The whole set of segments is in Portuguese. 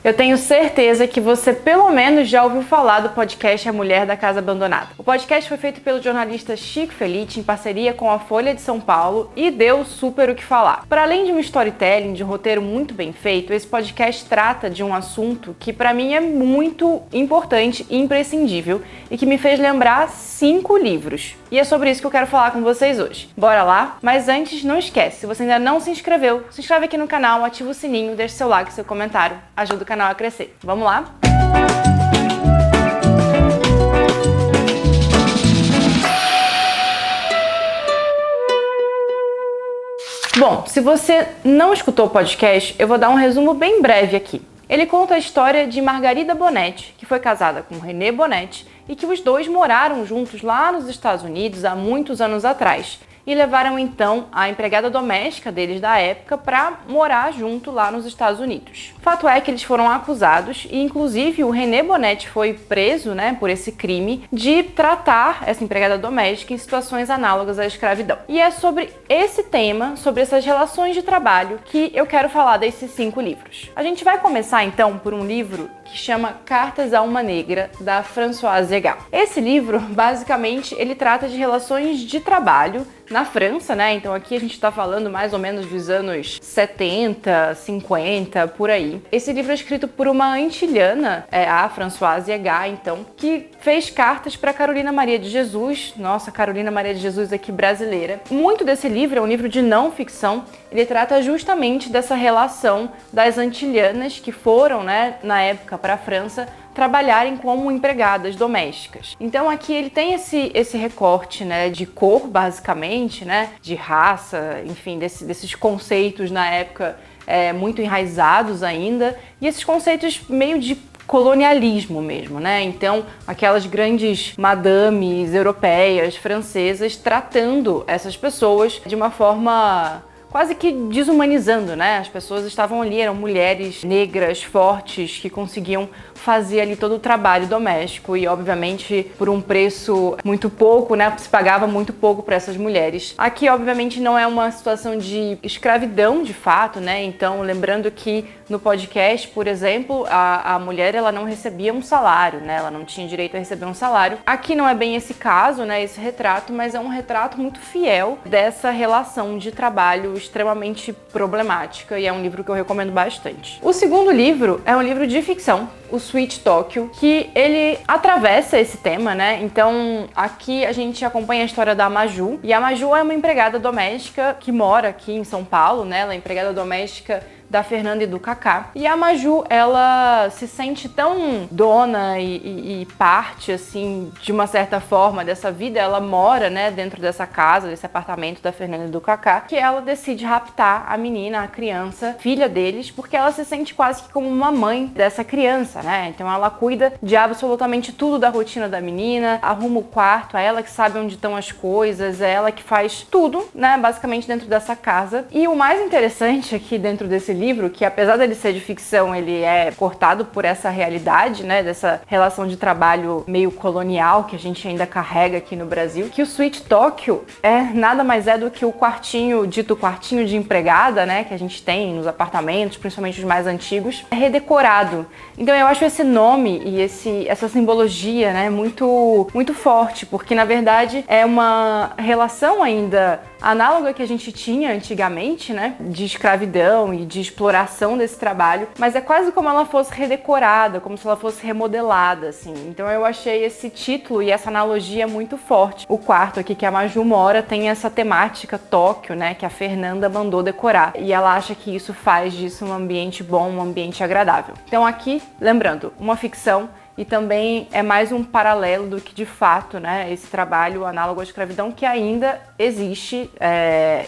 Eu tenho certeza que você pelo menos já ouviu falar do podcast A Mulher da Casa Abandonada. O podcast foi feito pelo jornalista Chico Felitti em parceria com a Folha de São Paulo e deu super o que falar. Para além de um storytelling, de um roteiro muito bem feito, esse podcast trata de um assunto que para mim é muito importante e imprescindível e que me fez lembrar 5 livros. E é sobre isso que eu quero falar com vocês hoje. Bora lá? Mas antes, não esquece, se você ainda não se inscreveu, se inscreve aqui no canal, ativa o sininho, deixa seu like, seu comentário, ajuda o canal a crescer. Vamos lá? Bom, se você não escutou o podcast, eu vou dar um resumo bem breve aqui. Ele conta a história de Margarida Bonetti, que foi casada com René Bonetti e que os dois moraram juntos lá nos Estados Unidos há muitos anos atrás e levaram então a empregada doméstica deles da época para morar junto lá nos Estados Unidos. Fato é que eles foram acusados e inclusive o René Bonetti foi preso, por esse crime de tratar essa empregada doméstica em situações análogas à escravidão. E é sobre esse tema, sobre essas relações de trabalho, que eu quero falar desses 5 livros. A gente vai começar então por um livro que chama Cartas a uma Negra, da Françoise Egal. Esse livro, basicamente, ele trata de relações de trabalho na França, Então aqui a gente tá falando mais ou menos dos anos 70, 50, por aí. Esse livro é escrito por uma antilhana, a Françoise Egal, então, que fez cartas para Carolina Maria de Jesus, nossa, Carolina Maria de Jesus aqui brasileira. Muito desse livro é um livro de não ficção, ele trata justamente dessa relação das antilhanas que foram, na época para a França, trabalharem como empregadas domésticas. Então aqui ele tem esse recorte, de cor, basicamente, de raça, enfim, desses conceitos na época muito enraizados ainda, e esses conceitos meio de colonialismo mesmo, Então, aquelas grandes madames europeias, francesas, tratando essas pessoas de uma forma quase que desumanizando, As pessoas estavam ali, eram mulheres negras, fortes, que conseguiam fazer ali todo o trabalho doméstico e, obviamente, por um preço muito pouco, Se pagava muito pouco para essas mulheres. Aqui, obviamente, não é uma situação de escravidão, de fato, Então, lembrando que no podcast, por exemplo, a mulher, ela não recebia um salário, Ela não tinha direito a receber um salário. Aqui não é bem esse caso, esse retrato, mas é um retrato muito fiel dessa relação de trabalho extremamente problemática e é um livro que eu recomendo bastante. O segundo livro é um livro de ficção, o Sweet Tokyo, que ele atravessa esse tema, Então, aqui a gente acompanha a história da Maju, e a Maju é uma empregada doméstica que mora aqui em São Paulo, Ela é empregada doméstica da Fernanda e do Kaká. E a Maju, ela se sente tão dona e parte, assim, de uma certa forma dessa vida. Ela mora, dentro dessa casa, desse apartamento da Fernanda e do Kaká, que ela decide raptar a menina, a criança, filha deles, porque ela se sente quase que como uma mãe dessa criança, Então ela cuida de absolutamente tudo da rotina da menina, arruma o quarto, é ela que sabe onde estão as coisas, é ela que faz tudo, basicamente dentro dessa casa. E o mais interessante aqui dentro desse livro, que apesar dele ser de ficção, ele é cortado por essa realidade, dessa relação de trabalho meio colonial que a gente ainda carrega aqui no Brasil, que o Sweet Tokyo nada mais é do que o quartinho, dito quartinho de empregada, que a gente tem nos apartamentos, principalmente os mais antigos, é redecorado. Então eu acho esse nome e essa simbologia, muito, muito forte, porque na verdade é uma relação ainda análoga que a gente tinha antigamente, de escravidão e de exploração desse trabalho, mas é quase como ela fosse redecorada, como se ela fosse remodelada, assim. Então eu achei esse título e essa analogia muito forte. O quarto aqui que a Maju mora tem essa temática Tóquio, que a Fernanda mandou decorar, e ela acha que isso faz disso um ambiente bom, um ambiente agradável. Então aqui, lembrando, uma ficção, e também é mais um paralelo do que, de fato, esse trabalho análogo à escravidão que ainda existe,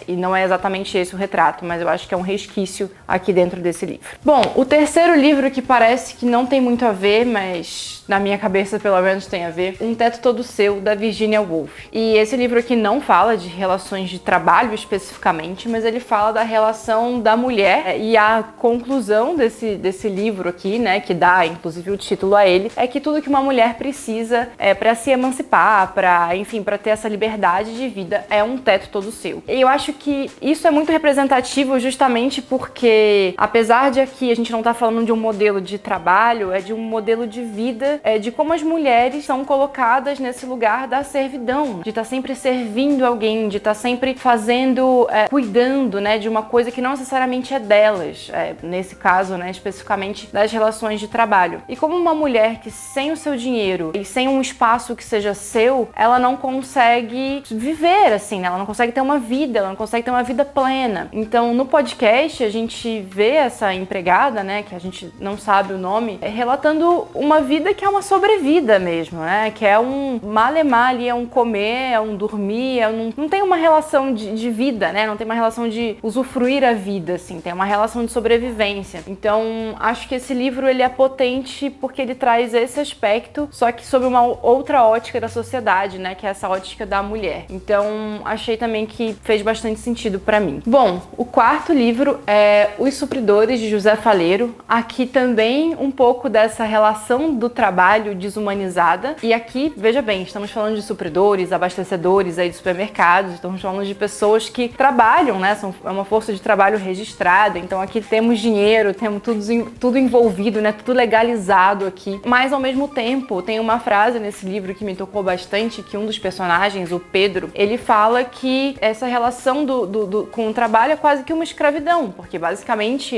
e não é exatamente esse o retrato, mas eu acho que é um resquício aqui dentro desse livro. Bom, o terceiro livro, que parece que não tem muito a ver, mas na minha cabeça pelo menos tem a ver, Um Teto Todo Seu, da Virginia Woolf. E esse livro aqui não fala de relações de trabalho especificamente, mas ele fala da relação da mulher, e a conclusão desse livro aqui, né, que dá inclusive o título a ele, é que tudo que uma mulher precisa para se emancipar, para ter essa liberdade de vida, é um teto todo seu. E eu acho que isso é muito representativo justamente porque, apesar de aqui a gente não tá falando de um modelo de trabalho, é de um modelo de vida, de como as mulheres são colocadas nesse lugar da servidão, de estar sempre servindo alguém, de estar sempre fazendo, cuidando, né, de uma coisa que não necessariamente é delas, nesse caso, né, especificamente das relações de trabalho. E como uma mulher que sem o seu dinheiro e sem um espaço que seja seu, ela não consegue viver assim, né? Ela não consegue ter uma vida, ela não consegue ter uma vida plena. Então, no podcast, a gente vê essa empregada, né, que a gente não sabe o nome, relatando uma vida que é uma sobrevida mesmo, né? Que é um male-male, é um comer, é um dormir, não tem uma relação de vida, né? Não tem uma relação de usufruir a vida, assim, tem uma relação de sobrevivência. Então, acho que esse livro, ele é potente porque ele traz esse aspecto, só que sob uma outra ótica da sociedade, né? Que é essa ótica da mulher. Então, achei também que fez bastante sentido pra mim. Bom, o quarto livro é Os Supridores, de José Faleiro. Aqui também um pouco dessa relação do trabalho desumanizada. E aqui, veja bem, estamos falando de supridores, abastecedores aí de supermercados, estamos falando de pessoas que trabalham, né? É uma força de trabalho registrada. Então aqui temos dinheiro, temos tudo envolvido, né? Tudo legalizado aqui. Mas ao mesmo tempo, tem uma frase nesse livro que me tocou bastante, que um dos personagens, o Pedro, ele fala que essa relação com o trabalho é quase que uma escravidão, porque basicamente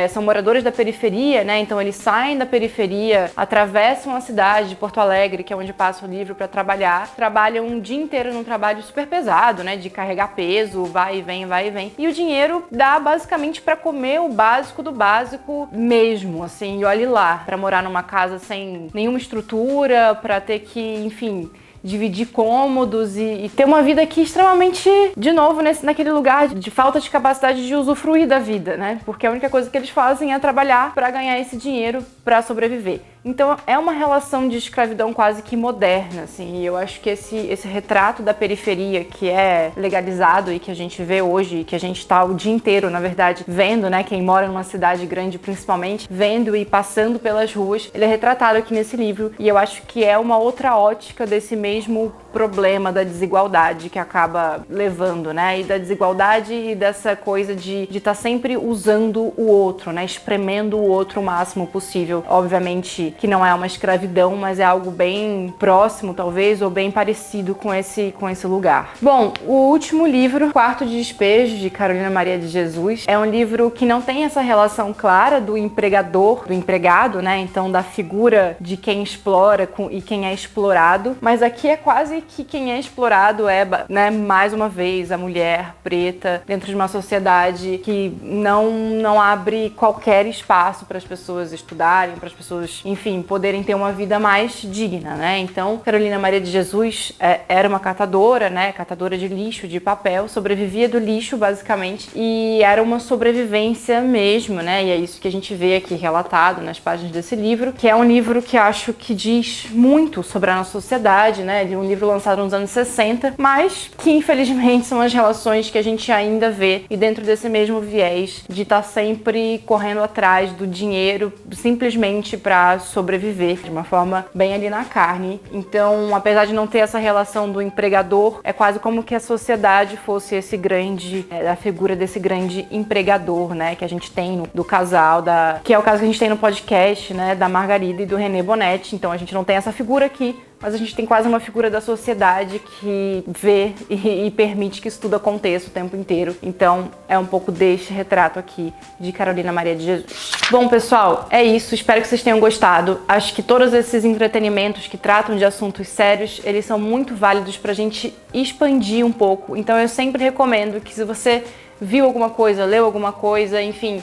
são moradores da periferia, né? Então eles saem da periferia, atravessam a cidade de Porto Alegre, que é onde passa o livro, para trabalhar, trabalham um dia inteiro num trabalho super pesado, né? De carregar peso, vai e vem, vai e vem. E o dinheiro dá basicamente para comer o básico do básico mesmo, assim, e olhe lá, para morar numa casa sem nenhuma estrutura, para ter que, enfim, dividir cômodos e ter uma vida aqui extremamente, de novo, naquele lugar de falta de capacidade de usufruir da vida, né? Porque a única coisa que eles fazem é trabalhar para ganhar esse dinheiro para sobreviver. Então é uma relação de escravidão quase que moderna, assim, e eu acho que esse retrato da periferia que é legalizado e que a gente vê hoje, que a gente está o dia inteiro, na verdade, vendo, né, quem mora numa cidade grande principalmente, vendo e passando pelas ruas, ele é retratado aqui nesse livro, e eu acho que é uma outra ótica desse mesmo problema da desigualdade que acaba levando, né, e da desigualdade e dessa coisa de estar sempre usando o outro, né, espremendo o outro o máximo possível. Obviamente que não é uma escravidão, mas é algo bem próximo, talvez, ou bem parecido com esse lugar. Bom, o último livro, Quarto de Despejo, de Carolina Maria de Jesus, é um livro que não tem essa relação clara do empregador, do empregado, né? Então, da figura de quem explora e quem é explorado, mas aqui é quase que quem é explorado é, né, mais uma vez, a mulher preta dentro de uma sociedade que não abre qualquer espaço para as pessoas estudarem, para as pessoas, enfim, poderem ter uma vida mais digna, né? Então, Carolina Maria de Jesus era uma catadora, né? Catadora de lixo, de papel, sobrevivia do lixo, basicamente, e era uma sobrevivência mesmo, né? E é isso que a gente vê aqui relatado nas páginas desse livro, que é um livro que acho que diz muito sobre a nossa sociedade, né? Ele é um livro lançado nos anos 60, mas que, infelizmente, são as relações que a gente ainda vê, e dentro desse mesmo viés de estar sempre correndo atrás do dinheiro simplesmente para sobreviver de uma forma bem ali na carne. Então, apesar de não ter essa relação do empregador, é quase como que a sociedade fosse esse grande, a figura desse grande empregador, né, que a gente tem do casal, que é o caso que a gente tem no podcast, né, da Margarida e do René Bonetti. Então, a gente não tem essa figura aqui, mas a gente tem quase uma figura da sociedade que vê e permite que isso tudo aconteça o tempo inteiro. Então, é um pouco deste retrato aqui de Carolina Maria de Jesus. Bom, pessoal, é isso. Espero que vocês tenham gostado. Acho que todos esses entretenimentos que tratam de assuntos sérios, eles são muito válidos pra gente expandir um pouco. Então, eu sempre recomendo que, se você viu alguma coisa, leu alguma coisa, enfim,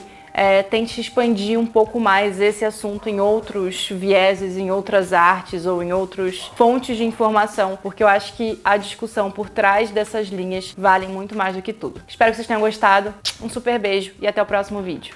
tente expandir um pouco mais esse assunto em outros vieses, em outras artes ou em outras fontes de informação, porque eu acho que a discussão por trás dessas linhas vale muito mais do que tudo. Espero que vocês tenham gostado, um super beijo e até o próximo vídeo.